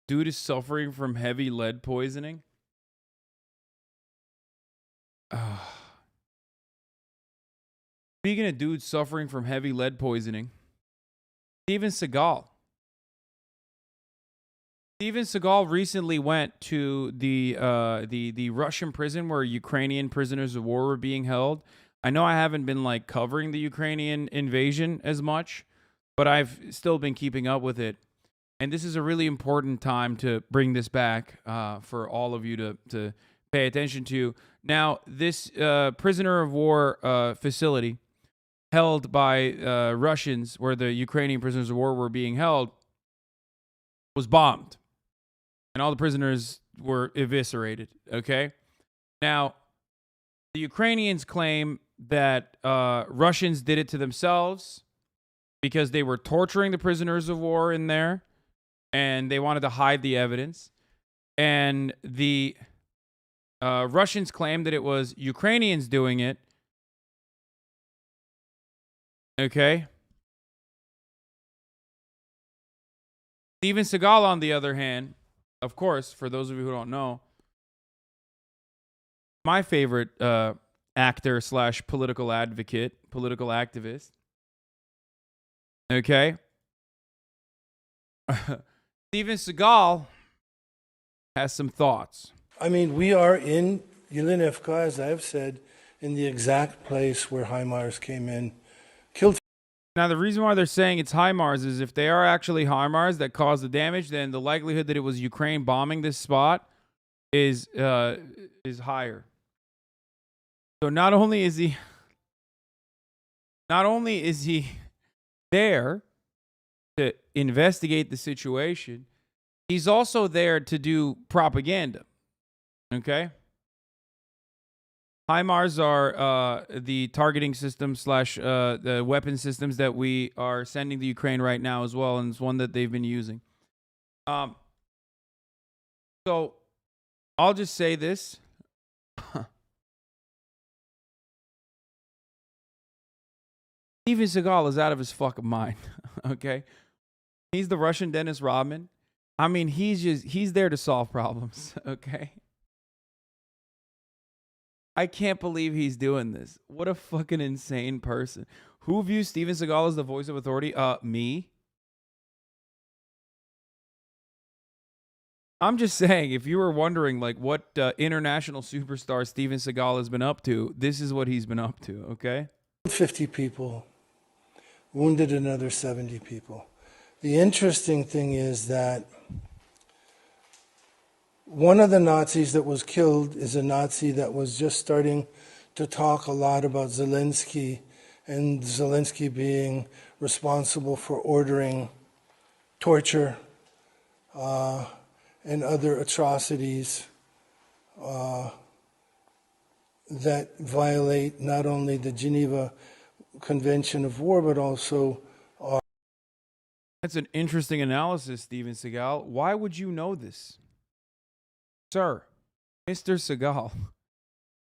Dude is suffering from heavy lead poisoning. Speaking of dudes suffering from heavy lead poisoning, Steven Seagal. Steven Seagal recently went to the Russian prison where Ukrainian prisoners of war were being held. I know I haven't been like covering the Ukrainian invasion as much, but I've still been keeping up with it. And this is a really important time to bring this back for all of you to pay attention to. Now, this prisoner of war facility held by Russians, where the Ukrainian prisoners of war were being held, was bombed. And all the prisoners were eviscerated, okay? Now, the Ukrainians claim that Russians did it to themselves because they were torturing the prisoners of war in there, and they wanted to hide the evidence. And the Russians claim that it was Ukrainians doing it, okay? Steven Seagal, on the other hand, of course, for those of you who don't know, my favorite actor / political advocate, political activist. Okay. Steven Seagal has some thoughts. I mean, we are in Yelinivka, as I've said, in the exact place where HIMARS came in, killed. Now, the reason why they're saying it's HIMARS is if they are actually HIMARS that caused the damage, then the likelihood that it was Ukraine bombing this spot is higher. So not only is he there to investigate the situation, he's also there to do propaganda. Okay? HIMARS are the targeting system / the weapon systems that we are sending to Ukraine right now as well, and it's one that they've been using. So I'll just say this. Steven Seagal is out of his fucking mind. Okay? He's the Russian Dennis Rodman. I mean, he's there to solve problems. Okay? I can't believe he's doing this. What a fucking insane person. Who views Steven Seagal as the voice of authority? Me. I'm just saying, if you were wondering like what international superstar Steven Seagal has been up to, this is what he's been up to, okay? 50 people, wounded another 70 people. The interesting thing is that one of the Nazis that was killed is a Nazi that was just starting to talk a lot about Zelensky, and Zelensky being responsible for ordering torture and other atrocities that violate not only the Geneva Convention of War, but also... That's an interesting analysis, Steven Seagal. Why would you know this? Sir, Mr. Seagal,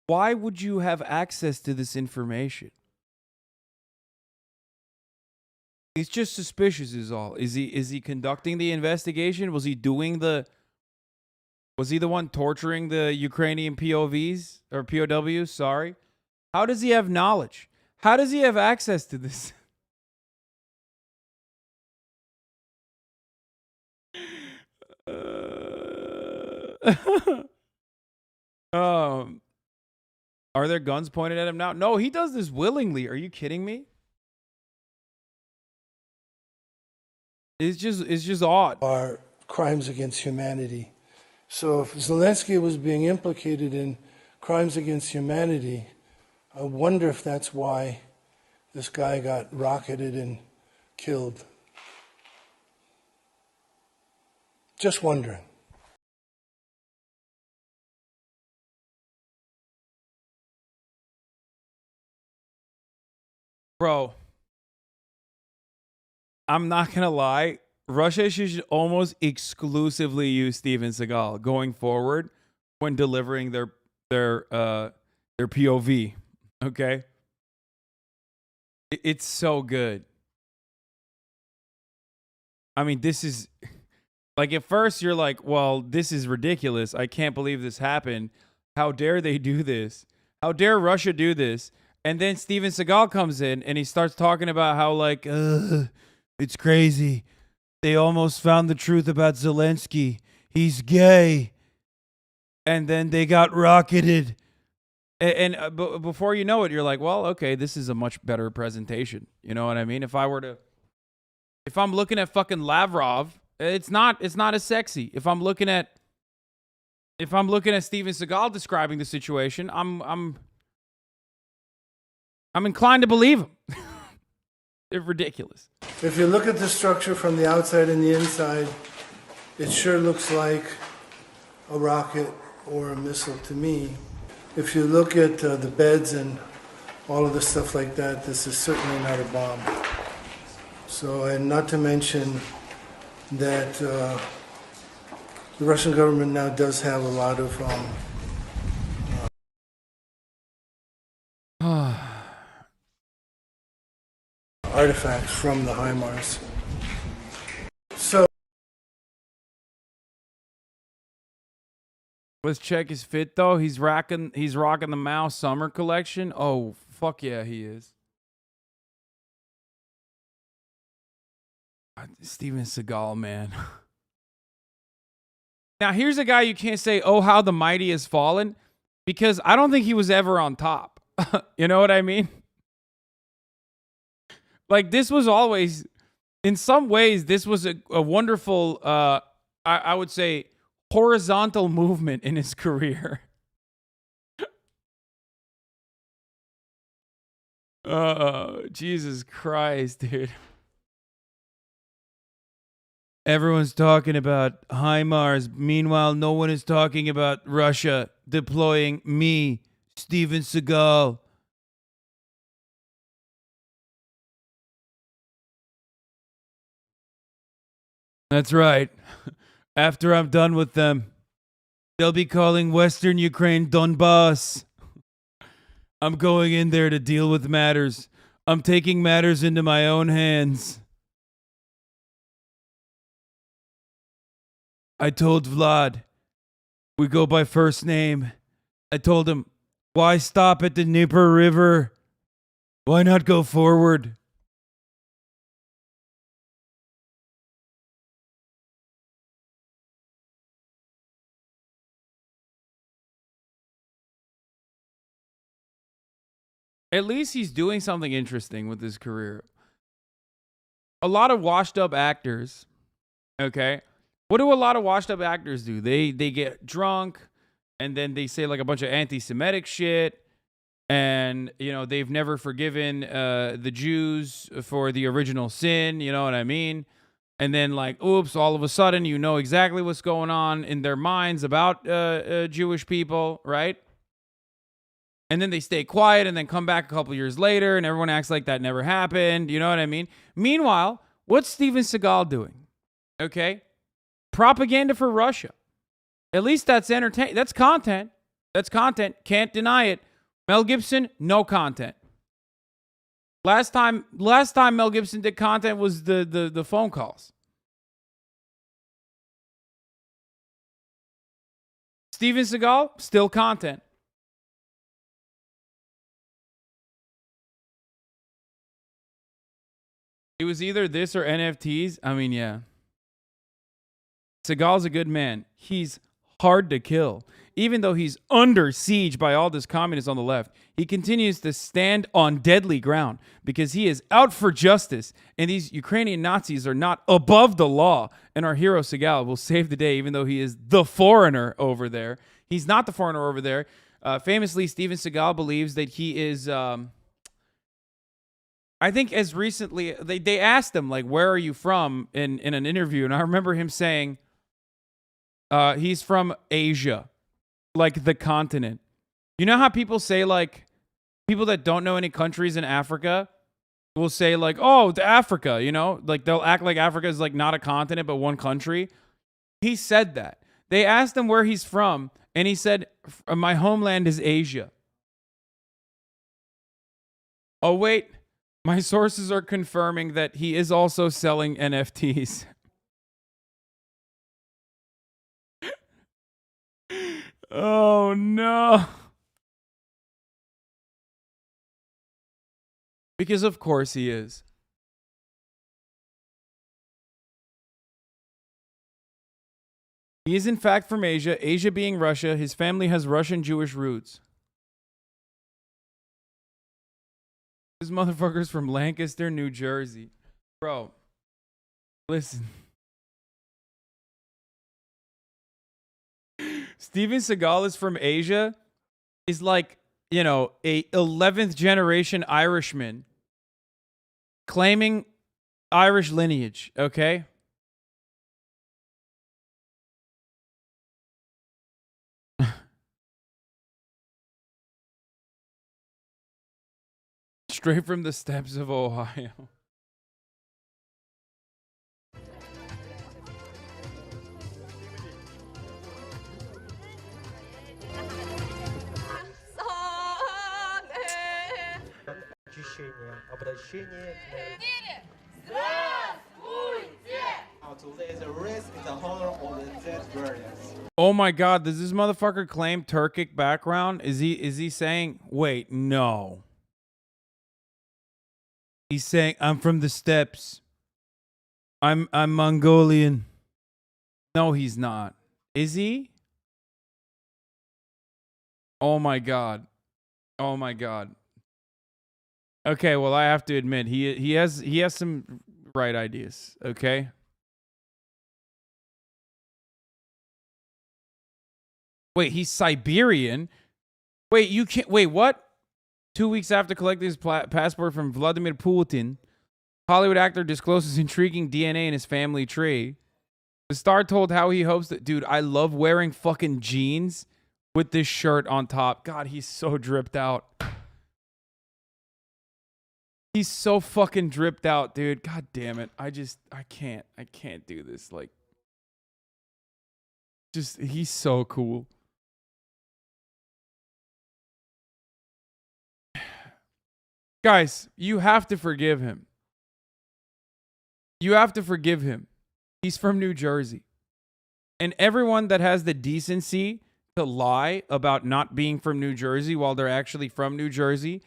why would you have access to this information? He's just suspicious is all. Is he conducting the investigation? Was he the one torturing the Ukrainian POVs or POWs? Sorry. How does he have knowledge? How does he have access to this? Are there guns pointed at him now? No, he does this willingly. Are you kidding me? It's just odd. Are crimes against humanity. So if Zelensky was being implicated in crimes against humanity, I wonder if that's why this guy got rocketed and killed. Just wondering. Bro, I'm not going to lie. Russia should almost exclusively use Steven Seagal going forward when delivering their POV. Okay? It's so good. I mean, this is Like at first you're like, well, this is ridiculous. I can't believe this happened. How dare they do this? How dare Russia do this? And then Steven Seagal comes in and he starts talking about how like, it's crazy. They almost found the truth about Zelensky. He's gay. And then they got rocketed. And before you know it, you're like, well, okay, this is a much better presentation. You know what I mean? If I'm looking at fucking Lavrov, it's not as sexy. If I'm looking at Steven Seagal describing the situation, I'm inclined to believe him. It's ridiculous. If you look at the structure from the outside and the inside, it sure looks like a rocket or a missile to me. If you look at the beds and all of the stuff like that, this is certainly not a bomb. So, and not to mention that the Russian government now does have a lot of artifacts from the HIMARS. So, Let's check his fit though. He's rocking the Mao Summer collection. Oh fuck yeah, he is. Steven Seagal, man. Now here's a guy you can't say, oh how the mighty has fallen, because I don't think he was ever on top. You know what I mean? Like this was always, in some ways, this was a wonderful, I would say, horizontal movement in his career. Jesus Christ, dude. Everyone's talking about HIMARS. Meanwhile, no one is talking about Russia deploying me, Steven Seagal. That's right. After I'm done with them, they'll be calling Western Ukraine Donbass. I'm going in there to deal with matters. I'm taking matters into my own hands. I told Vlad, we go by first name. I told him, why stop at the Dnieper River? Why not go forward? At least he's doing something interesting with his career. A lot of washed up actors, okay? What do a lot of washed up actors do? They get drunk and then they say like a bunch of anti-Semitic shit, and you know they've never forgiven the Jews for the original sin. You know what I mean? And then like, oops, all of a sudden you know exactly what's going on in their minds about Jewish people, right? And then they stay quiet and then come back a couple years later and everyone acts like that never happened. You know what I mean? Meanwhile, what's Steven Seagal doing? Okay? Propaganda for Russia. At least that's entertain. That's content. That's content. Can't deny it. Mel Gibson, no content. Last time Mel Gibson did content was the phone calls. Steven Seagal, still content. It was either this or NFTs. I mean, yeah. Seagal's a good man. He's hard to kill. Even though he's under siege by all this communists on the left, he continues to stand on deadly ground because he is out for justice. And these Ukrainian Nazis are not above the law. And our hero Seagal will save the day, even though he is the foreigner over there. He's not the foreigner over there. Famously, Steven Seagal believes that he is... I think as recently, they asked him, like, where are you from in an interview? And I remember him saying he's from Asia, like the continent. You know how people say, like, people that don't know any countries in Africa will say, like, oh, the Africa, you know? Like, they'll act like Africa is, like, not a continent, but one country. He said that. They asked him where he's from, and he said, my homeland is Asia. Oh, wait. My sources are confirming that he is also selling NFTs. Oh no. Because of course he is. He is in fact from Asia, Asia being Russia. His family has Russian Jewish roots. This motherfucker's from Lancaster, New Jersey. Bro, listen. Steven Seagal is from Asia, is like, you know, a 11th generation Irishman claiming Irish lineage, okay? Straight from the steppes of Ohio. Очищение, обращение how to lay the rest in the honor of the dead warriors. Oh my god, does this motherfucker claim Turkic background? Is he saying, wait, no. He's saying, I'm from the steppes. I'm Mongolian. No, he's not. Is he? Oh my god. Oh my god. Okay, well I have to admit he has some right ideas, okay? Wait, he's Siberian? Wait, you can't wait, what? 2 weeks after collecting his passport from Vladimir Putin, Hollywood actor discloses intriguing DNA in his family tree. The star told how he hopes that, dude, I love wearing fucking jeans with this shirt on top. God, he's so dripped out. He's so fucking dripped out, dude. God damn it. I can't do this. Like, just, he's so cool. Guys, you have to forgive him. You have to forgive him. He's from New Jersey. And everyone that has the decency to lie about not being from New Jersey while they're actually from New Jersey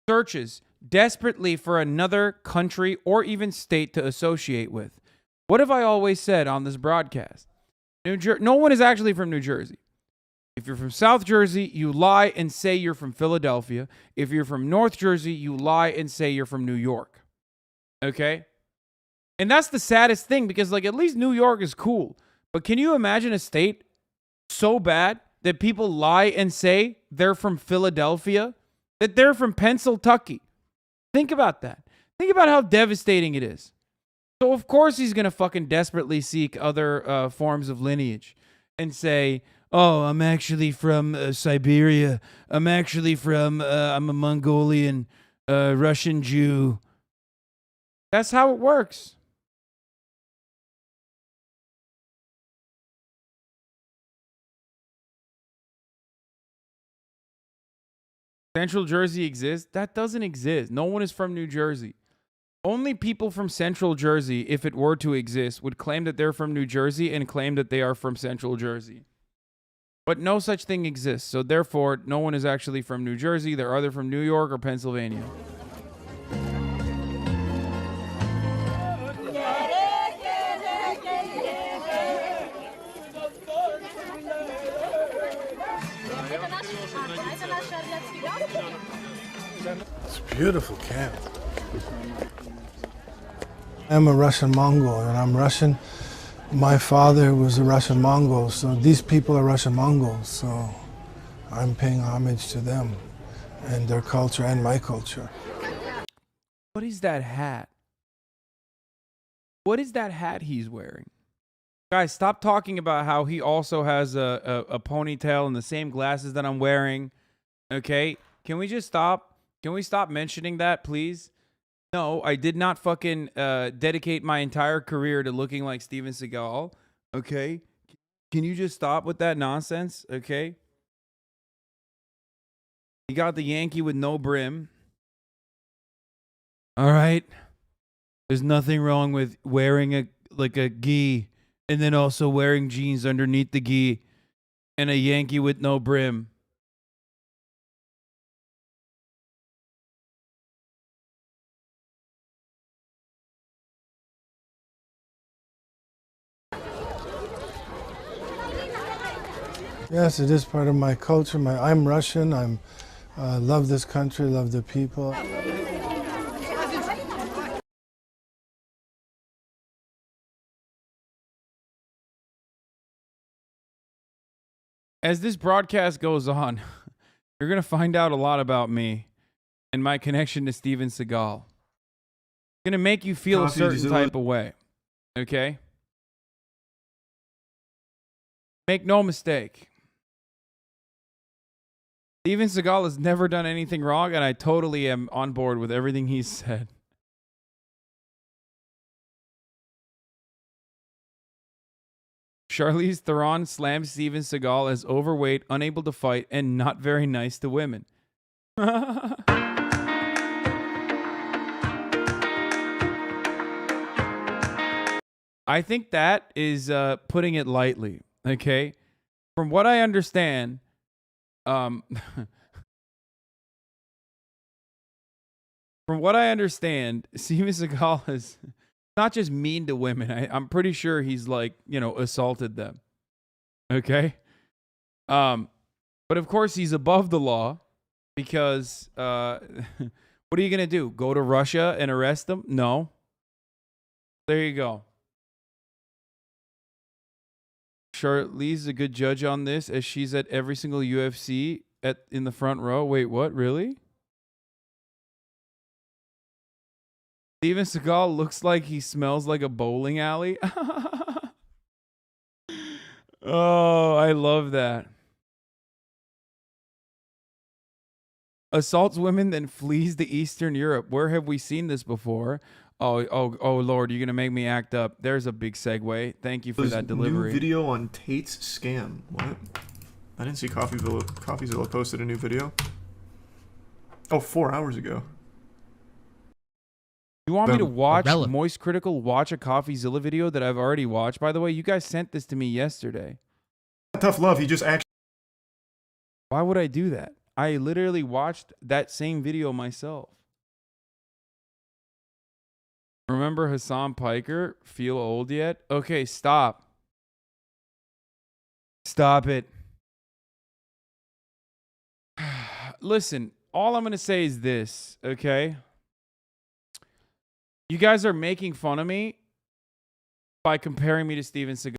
searches desperately for another country or even state to associate with. What have I always said on this broadcast? No one is actually from New Jersey. If you're from South Jersey, you lie and say you're from Philadelphia. If you're from North Jersey, you lie and say you're from New York. Okay? And that's the saddest thing because, like, at least New York is cool. But can you imagine a state so bad that people lie and say they're from Philadelphia? That they're from Pennsylvania? Think about that. Think about how devastating it is. So, of course, he's going to fucking desperately seek other forms of lineage and say, oh, I'm actually from Siberia. I'm actually from, I'm a Mongolian Russian Jew. That's how it works. Central Jersey exists? That doesn't exist. No one is from New Jersey. Only people from Central Jersey, if it were to exist, would claim that they're from New Jersey and claim that they are from Central Jersey. But no such thing exists. So therefore, no one is actually from New Jersey. They're either from New York or Pennsylvania. It's a beautiful camp. I'm a Russian Mongol and I'm Russian. My father was a Russian Mongol, so these people are Russian Mongols, so I'm paying homage to them and their culture and my culture. What is that hat? What is that hat he's wearing? Guys, stop talking about how he also has a ponytail and the same glasses that I'm wearing. Okay? Can we just stop? Can we stop mentioning that, please? No, I did not fucking dedicate my entire career to looking like Steven Seagal. Okay? Can you just stop with that nonsense? Okay? You got the Yankee with no brim. All right? There's nothing wrong with wearing a gi and then also wearing jeans underneath the gi. And a Yankee with no brim. Yes, it is part of my culture. I'm Russian. Love this country, love the people. As this broadcast goes on, you're going to find out a lot about me and my connection to Steven Seagal. It's going to make you feel a certain type of way. Okay? Make no mistake. Steven Seagal has never done anything wrong, and I totally am on board with everything he's said. Charlize Theron slams Steven Seagal as overweight, unable to fight, and not very nice to women. I think that is putting it lightly. Okay, from what I understand, from what I understand, Steven Seagal is not just mean to women. I'm pretty sure he's like, assaulted them. Okay, but of course he's above the law because what are you gonna do? Go to Russia and arrest them? No. There you go. Charlize's a good judge on this, as she's at every single UFC in the front row. Wait, what? Really? Steven Seagal looks like he smells like a bowling alley. Oh, I love that. Assaults women, then flees to Eastern Europe. Where have we seen this before? Oh, Lord, you're going to make me act up. There's a big segue. Thank you for that delivery. New video on Tate's scam. What? I didn't see CoffeeZilla posted a new video. Oh, 4 hours ago. You want me to watch Moist Critical watch a CoffeeZilla video that I've already watched? By the way, you guys sent this to me yesterday. Tough love. He just actually... Why would I do that? I literally watched that same video myself. Remember Hasan Piker? Feel old yet? Okay, stop. Stop it. Listen, all I'm going to say is this, okay? You guys are making fun of me by comparing me to Steven Seagal.